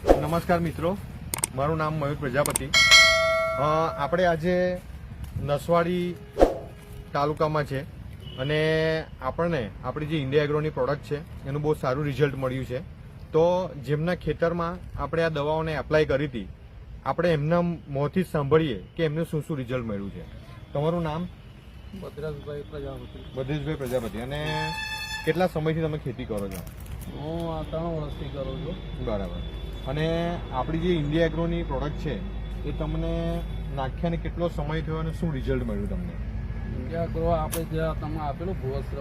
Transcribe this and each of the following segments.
નમસ્કાર મિત્રો, મારું નામ મયુર પ્રજાપતિ. આપણે આજે નસવાડી તાલુકામાં છે અને આપણને આપણી જે ઇન્ડિયા એગ્રોની પ્રોડક્ટ છે એનું બહુ સારું રિઝલ્ટ મળ્યું છે. તો જેમના ખેતરમાં આપણે આ દવાઓને એપ્લાય કરી હતી, આપણે એમના મોંથી જ સાંભળીએ કે એમને શું શું રિઝલ્ટ મળ્યું છે. તમારું નામ? ભદ્રેશભાઈ પ્રજાપતિ. ભદ્રેશભાઈ પ્રજાપતિ. અને કેટલા સમયથી તમે ખેતી કરો છો? હું 3 વર્ષથી કરું છું. બરાબર. અને આપણી જે ઇન્ડિયા એગ્રોની પ્રોડક્ટ છે એ તમને નાખ્યાને કેટલો સમય થયો અને શું રિઝલ્ટ મળ્યું તમને? ઇન્ડિયા એગ્રો આપણે જે તમે આપેલું ભૂવસ્ત્ર,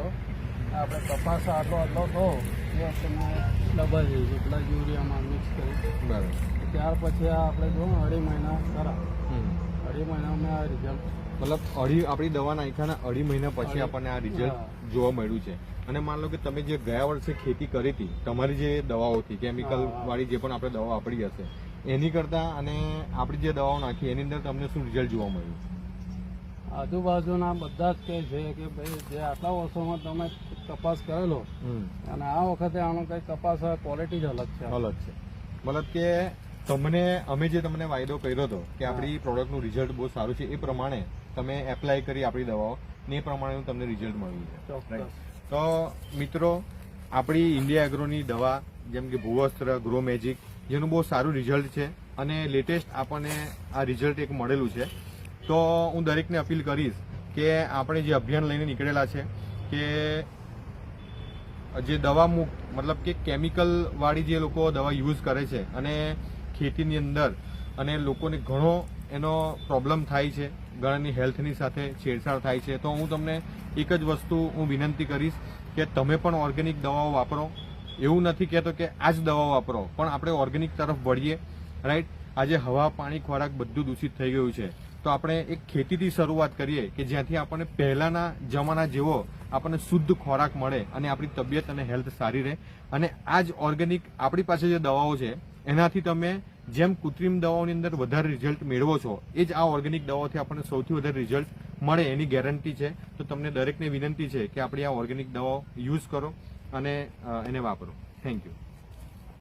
આપણે કપાસ આટલો થયો એ તમે ડબલ જઈશું પ્લસ યુરિયામાં મિક્સ કરી. બરાબર. ત્યાર પછી આપણે જો 2.5 મહિના કરા, 2.5 મહિનામાં આ રિઝલ્ટ, મતલબ આપણી દવા નાખ્યાના 2.5 મહિના પછી આપણને આ રિઝલ્ટ જોવા મળ્યું છે. અને માન લો કે તમે જે ગયા વર્ષે ખેતી કરી હતી, તમારી જે દવાઓથી કેમિકલ વાળી જે પણ આપણે દવા વાપરી હશે એની કરતા અને આપણી જે દવાઓ નાખી એની અંદર તમને શું રિઝલ્ટ જોવા મળ્યું? આજુબાજુના બધા જ કહે છે કે ભાઈ જે આટલા વર્ષોમાં તમે કપાસ કરેલો અને આ વખતે આનો કઈ કપાસ ક્વોલિટી જ અલગ છે. મતલબ કે અમે જે તમને વાયદો કર્યો હતો કે આપણી પ્રોડક્ટનું રિઝલ્ટ બહુ સારું છે, એ પ્રમાણે તમે એપ્લાય કરી આપણી દવાઓ ને એ પ્રમાણેનું તમને રિઝલ્ટ મળ્યું છે. તો મિત્રો, આપણી ઇન્ડિયા એગ્રોની દવા જેમ કે ભૂવસ્ત્ર, ગ્રો મેજિક, જેનું બહુ સારું રિઝલ્ટ છે અને લેટેસ્ટ આપણને આ રિઝલ્ટ એક મળેલું છે. તો હું દરેકને અપીલ કરીશ કે આપણે જે અભિયાન લઈને નીકળેલા છે કે જે દવા મુક્ત, મતલબ કે કેમિકલ વાળી જે લોકો દવા યુઝ કરે છે અને ખેતીની અંદર અને લોકોને ઘણો એનો પ્રોબ્લેમ થાય છે, ઘણાની હેલ્થની સાથે છેડછાડ થાય છે. તો હું તમને એક જ વસ્તુ હું વિનંતી કરીશ કે તમે પણ ઓર્ગેનિક દવાઓ વાપરો. એવું નથી કહેતો કે આ જ દવાઓ વાપરો, પણ આપણે ઓર્ગેનિક તરફ વળીએ. રાઈટ. આજે હવા, પાણી, ખોરાક બધું દૂષિત થઈ ગયું છે, તો આપણે એક ખેતીથી શરૂઆત કરીએ કે જ્યાંથી આપણને પહેલાના જમાના જેવો આપણને શુદ્ધ ખોરાક મળે અને આપણી તબિયત અને હેલ્થ સારી રહે. અને આ જ ઓર્ગેનિક આપણી પાસે જે દવાઓ છે એનાથી તમે જેમ કૃત્રિમ દવાઓની અંદર વધારે રિઝલ્ટ મેળવો છો, એ જ આ ઓર્ગેનિક દવાઓથી આપણને સૌથી વધારે રિઝલ્ટ મળે એની ગેરંટી છે. તો તમને દરેકને વિનંતી છે કે આપણી આ ઓર્ગેનિક દવાઓ યુઝ કરો અને એને વાપરો. Thank you.